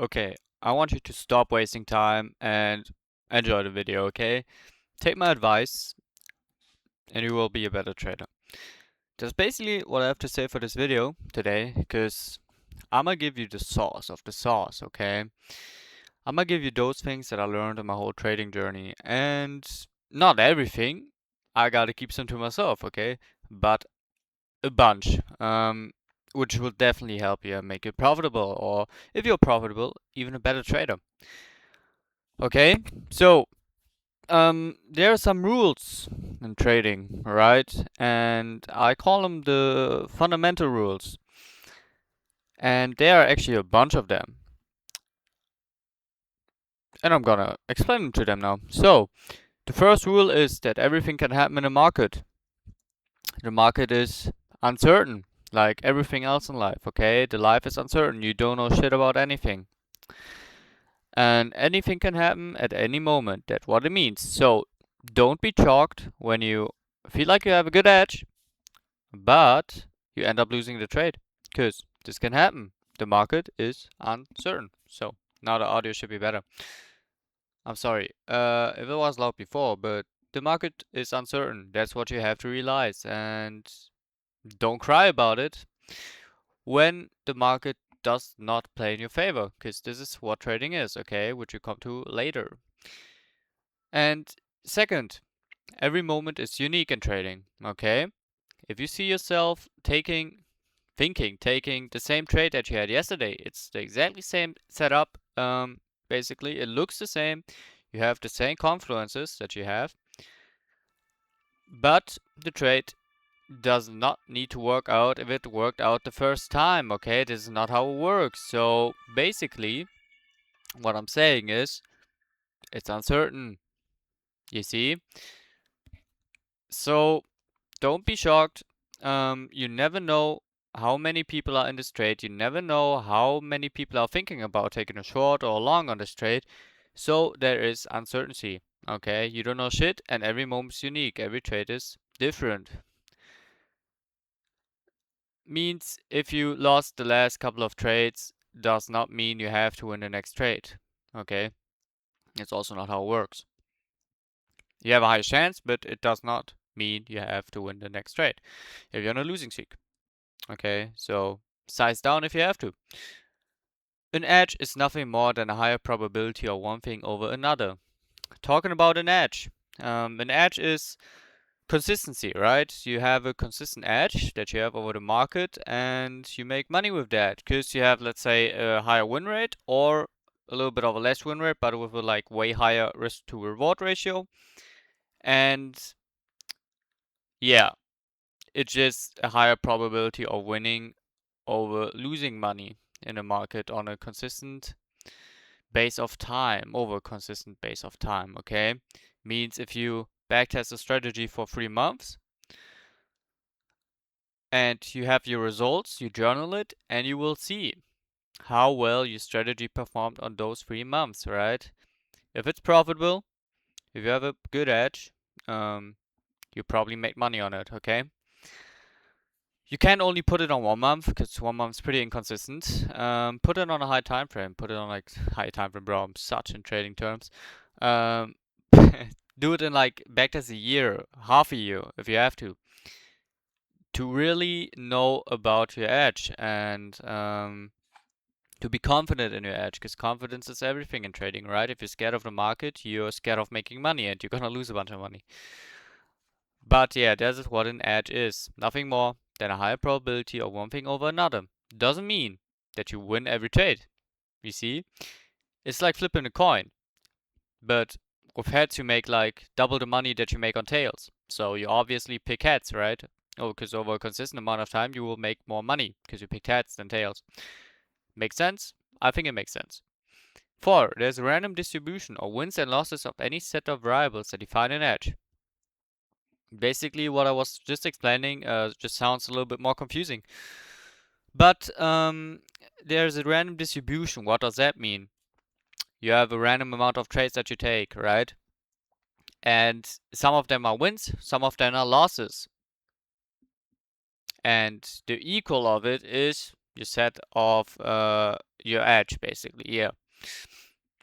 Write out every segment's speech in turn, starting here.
Okay, I want you to stop wasting time and enjoy the video, okay? Take my advice and you will be a better trader. That's basically what I have to say for this video today, because I'm gonna give you the sauce of the sauce, okay? I'm gonna give you those things that I learned in my whole trading journey, and not everything. I gotta keep some to myself, okay? But a bunch, which will definitely help you and make you profitable, or if you're profitable, even a better trader. Okay, so there are some rules in trading, right? And I call them the fundamental rules. And there are actually a bunch of them. And I'm gonna explain to them now. So, the first rule is that everything can happen in a market. The market is uncertain, like everything else in life, okay? The life is uncertain. You don't know shit about anything. And anything can happen at any moment. That's what it means. So, don't be shocked when you feel like you have a good edge, but you end up losing the trade, because this can happen. The market is uncertain. So now the audio should be better. I'm sorry if it was loud before, but the market is uncertain. That's what you have to realize, and don't cry about it when the market does not play in your favor, because this is what trading is, okay, which we come to later. And second, every moment is unique in trading, okay? If you see yourself taking the same trade that you had yesterday, it's the exactly same setup. Basically, it looks the same. You have the same confluences that you have, but the trade does not need to work out if it worked out the first time. Okay, this is not how it works. So basically, what I'm saying is, it's uncertain. You see, so don't be shocked. You never know how many people are in this trade. You never know how many people are thinking about taking a short or a long on this trade. So there is uncertainty. Okay, you don't know shit, and every moment is unique. Every trade is different. Means if you lost the last couple of trades, does not mean you have to win the next trade. Okay, it's also not how it works. You have a high chance, but it does not mean you have to win the next trade if you're on a losing streak. Okay, so size down if you have to. An edge is nothing more than a higher probability of one thing over another. Talking about an edge is consistency, right? You have a consistent edge that you have over the market, and you make money with that because you have, let's say, a higher win rate or a little bit of a less win rate, but with a like way higher risk to reward ratio. And yeah, it's just a higher probability of winning over losing money in a market on a consistent base of time, over consistent base of time, okay? Means if you backtest a strategy for 3 months and you have your results, you journal it, and you will see how well your strategy performed on those 3 months, right? If it's profitable, if you have a good edge, you probably make money on it, okay? You can't only put it on 1 month because 1 month's pretty inconsistent. Put it on a high time frame. Put it on like high time frame, bro. I'm such in trading terms. Um, do it in like backtest a year, half a year if you have to really know about your edge and to be confident in your edge, because confidence is everything in trading, right? If you're scared of the market, you're scared of making money and you're gonna lose a bunch of money. But yeah, that is what an edge is. Nothing more than a higher probability of one thing over another. Doesn't mean that you win every trade. You see? It's like flipping a coin. But with heads you make like double the money that you make on tails. So you obviously pick heads, right? Oh, because over a consistent amount of time you will make more money because you picked heads than tails. Makes sense? I think it makes sense. 4. There's a random distribution of wins and losses of any set of variables that define an edge. Basically, what I was just explaining just sounds a little bit more confusing. But there's a random distribution. What does that mean? You have a random amount of trades that you take, right? And some of them are wins, some of them are losses. And the equal of it is your set of your edge, basically. Yeah,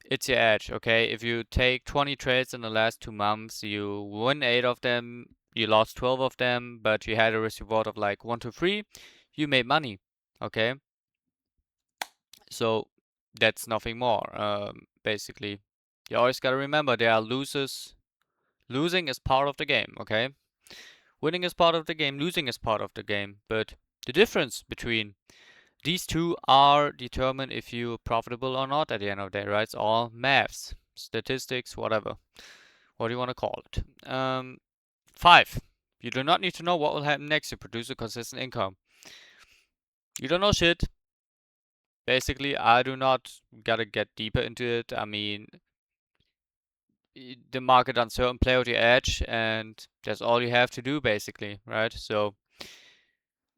it's your edge. Okay, if you take 20 trades in the last 2 months, you win 8 of them, you lost 12 of them, but you had a risk reward of like 1 to 3, you made money. Okay, so that's nothing more. Basically, you always gotta remember there are losers. Losing is part of the game. Okay, winning is part of the game, losing is part of the game, but the difference between these two are determine if you're profitable or not at the end of the day, right? It's all maths, statistics, whatever. What do you want to call it? 5. You do not need to know what will happen next to produce a consistent income. You don't know shit. Basically, I do not gotta get deeper into it. I mean, the market uncertain, play with your edge, and that's all you have to do, basically, right? So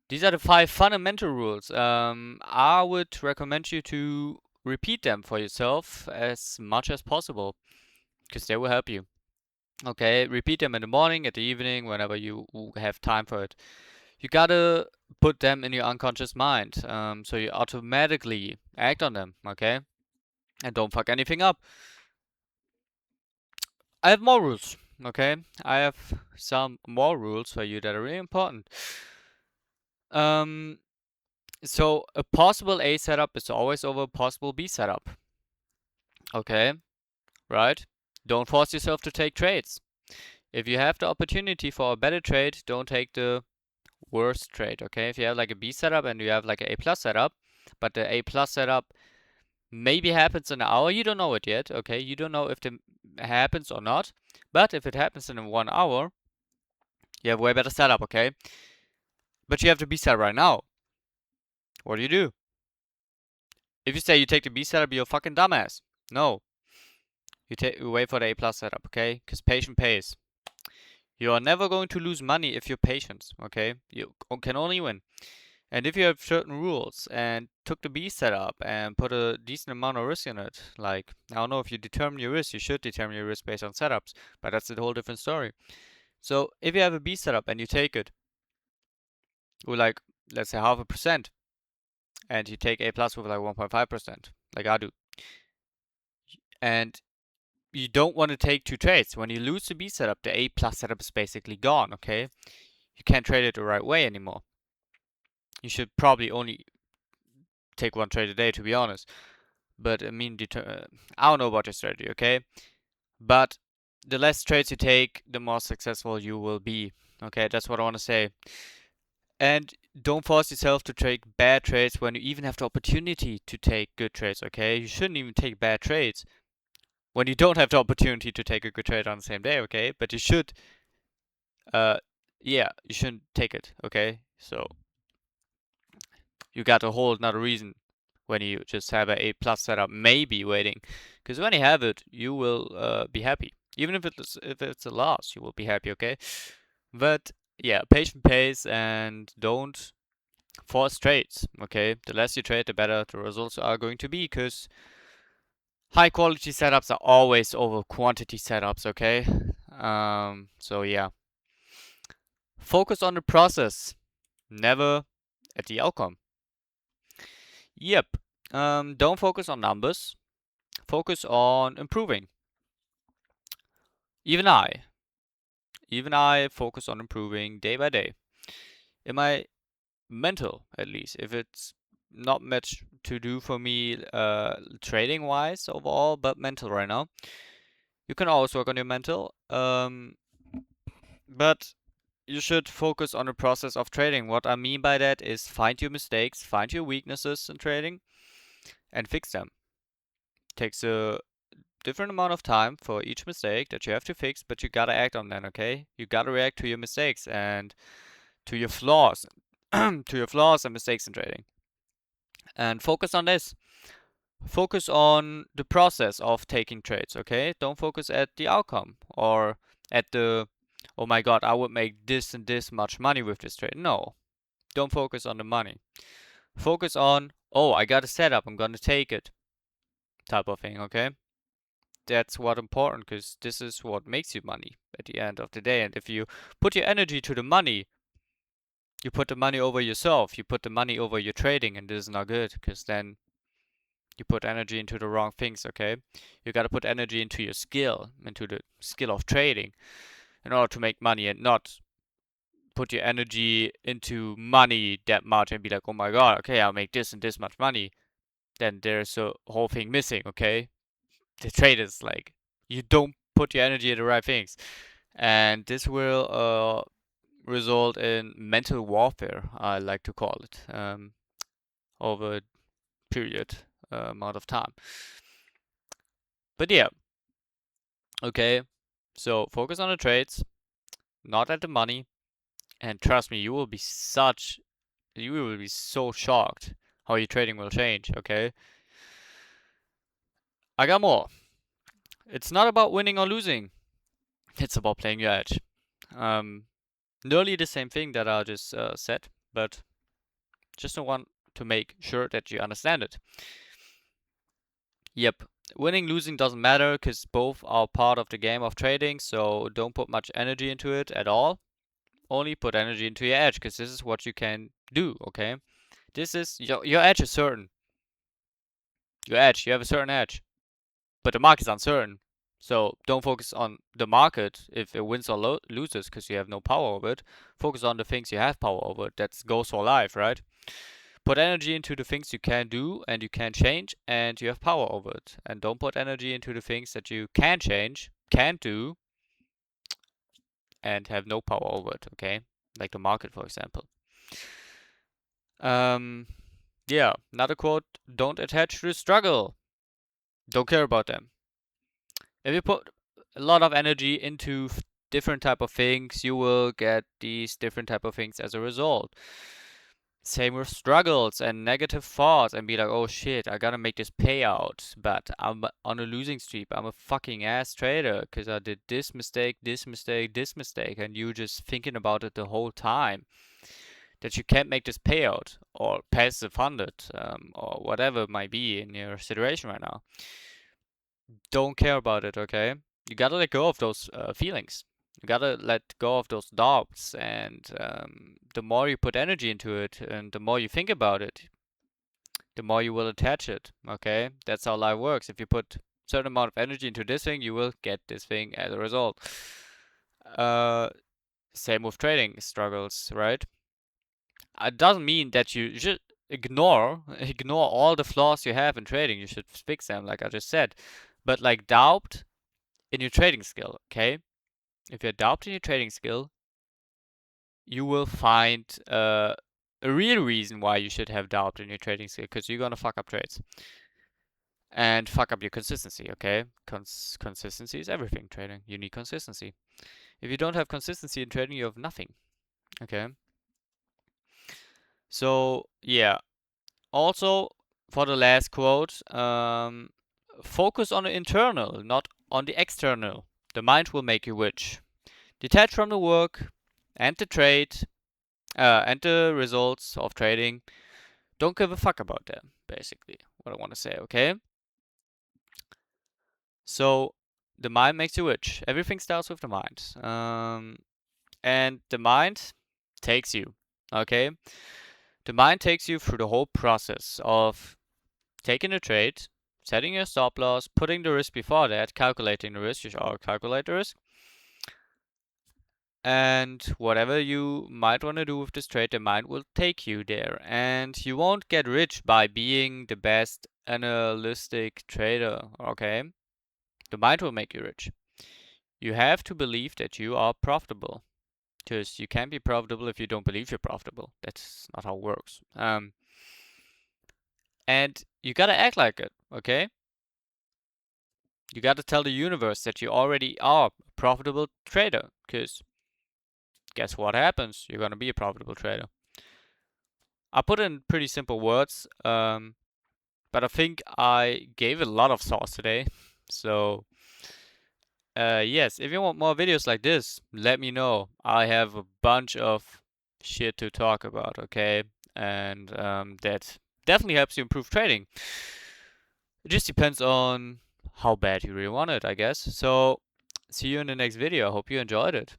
these are the 5 fundamental rules. I would recommend you to repeat them for yourself as much as possible because they will help you. Okay, repeat them in the morning, at the evening, whenever you have time for it. You gotta put them in your unconscious mind, so you automatically act on them. Okay, and don't fuck anything up. I have more rules. Okay, I have some more rules for you that are really important. Um, So a possible A setup is always over a possible B setup. Okay, right? Don't force yourself to take trades. If you have the opportunity for a better trade, don't take the worst trade. Okay, if you have like a B setup and you have like an A plus setup, but the A plus setup maybe happens in an hour, you don't know it yet. Okay, you don't know if it happens or not. But if it happens in 1 hour, you have way better setup. Okay, but you have the B setup right now. What do you do? If you say you take the B setup, you're a fucking dumbass. No, you wait for the A plus setup, okay? Because patient pays. You are never going to lose money if you're patient, okay? You can only win. And if you have certain rules and took the B setup and put a decent amount of risk in it, like, I don't know if you determine your risk, you should determine your risk based on setups, but that's a whole different story. So if you have a B setup and you take it with like, let's say 0.5%, and you take A plus with like 1.5%, like I do, and you don't want to take 2 trades. When you lose the B setup, the A plus setup is basically gone, okay? You can't trade it the right way anymore. You should probably only take 1 trade a day, to be honest. But I mean, I don't know about your strategy, okay? But the less trades you take, the more successful you will be. Okay, that's what I want to say. And don't force yourself to take bad trades when you even have the opportunity to take good trades, okay? You shouldn't even take bad trades when you don't have the opportunity to take a good trade on the same day, okay? But you should yeah, you shouldn't take it, okay? So you got a whole another reason when you just have a A plus setup maybe waiting, because when you have it, you will be happy. Even if it's a loss, you will be happy, okay? But yeah, patient pays and don't force trades, okay? The less you trade, the better the results are going to be, because high quality setups are always over quantity setups, okay? So yeah, focus on the process, never at the outcome. Yep. Don't focus on numbers. Focus on improving. Even I, even I focus on improving day by day. In my mental, at least, if it's not much to do for me trading wise overall, but mental right now. You can always work on your mental. But you should focus on the process of trading. What I mean by that is find your mistakes, find your weaknesses in trading, and fix them. Takes a different amount of time for each mistake that you have to fix, but you gotta act on that, okay? You gotta react to your mistakes and to your flaws, to your flaws and mistakes in trading. And focus on this. Focus on the process of taking trades, okay? Don't focus at the outcome or at the, oh my god, I would make this and this much money with this trade. No, don't focus on the money. Focus on, oh, I got a setup, I'm gonna take it, type of thing, okay? That's what important because this is what makes you money at the end of the day. And if you put your energy to the money, you put the money over yourself, you put the money over your trading, and this is not good because then You put energy into the wrong things, okay? You gotta put energy into your skill, into the skill of trading in order to make money, and not put your energy into money that much and be like, oh my god, okay, I'll make this and this much money. Then there's a whole thing missing, okay? The trade is like, you don't put your energy in the right things. And this will result in mental warfare, I like to call it, over a period amount of time. But yeah, okay, so focus on the trades, not at the money, and trust me, you will be so shocked how your trading will change, okay? I got more. It's not about winning or losing, it's about playing your edge. Nearly the same thing that I just said, but just want to make sure that you understand it. Yep, winning, losing doesn't matter because both are part of the game of trading, so don't put much energy into it at all. Only put energy into your edge because this is what you can do, okay? This is, your edge is certain. Your edge, you have a certain edge. But the market's uncertain. So don't focus on the market if it wins or loses because you have no power over it. Focus on the things you have power over. That goes for life, right? Put energy into the things you can do and you can change and you have power over it. And don't put energy into the things that you can change, can't do, and have no power over it, okay? Like the market, for example. Yeah, another quote, don't attach to the struggle. Don't care about them. If you put a lot of energy into different type of things, you will get these different type of things as a result. Same with struggles and negative thoughts and be like, oh shit, I gotta make this payout, but I'm on a losing streak. I'm a fucking ass trader because I did this mistake, this mistake, this mistake, and you just thinking about it the whole time that you can't make this payout or passive funded or whatever it might be in your situation right now. Don't care about it, okay? You gotta let go of those feelings. You gotta let go of those doubts, and the more you put energy into it, and the more you think about it, the more you will attach it. Okay, that's how life works. If you put certain amount of energy into this thing, you will get this thing as a result. Same with trading struggles, right? It doesn't mean that you should ignore all the flaws you have in trading. You should fix them, like I just said. But like doubt in your trading skill, okay? If you're doubting your trading skill, you will find a real reason why you should have doubt in your trading skill, because you're gonna fuck up trades and fuck up your consistency, okay? Consistency is everything in trading. You need consistency. If you don't have consistency in trading, you have nothing, okay? So, yeah. Also, for the last quote, focus on the internal, not on the external. The mind will make you rich. Detach from the work and the trade and the results of trading. Don't give a fuck about them, basically, what I want to say, okay? So, the mind makes you rich. Everything starts with the mind. And the mind takes you, okay? The mind takes you through the whole process of taking a trade, setting your stop loss, putting the risk before that, calculating the risk. You should calculate the risk. And whatever you might want to do with this trade, the mind will take you there. And you won't get rich by being the best analytic trader, okay? The mind will make you rich. You have to believe that you are profitable. Because you can't be profitable if you don't believe you're profitable. That's not how it works. And you gotta act like it, okay? You gotta tell the universe that you already are a profitable trader. Because guess what happens? You're gonna be a profitable trader. I put in pretty simple words, but I think I gave it a lot of sauce today. So, yes, if you want more videos like this, let me know. I have a bunch of shit to talk about, okay? And that definitely helps you improve trading. It just depends on how bad you really want it, I guess. So, see you in the next video. I hope you enjoyed it.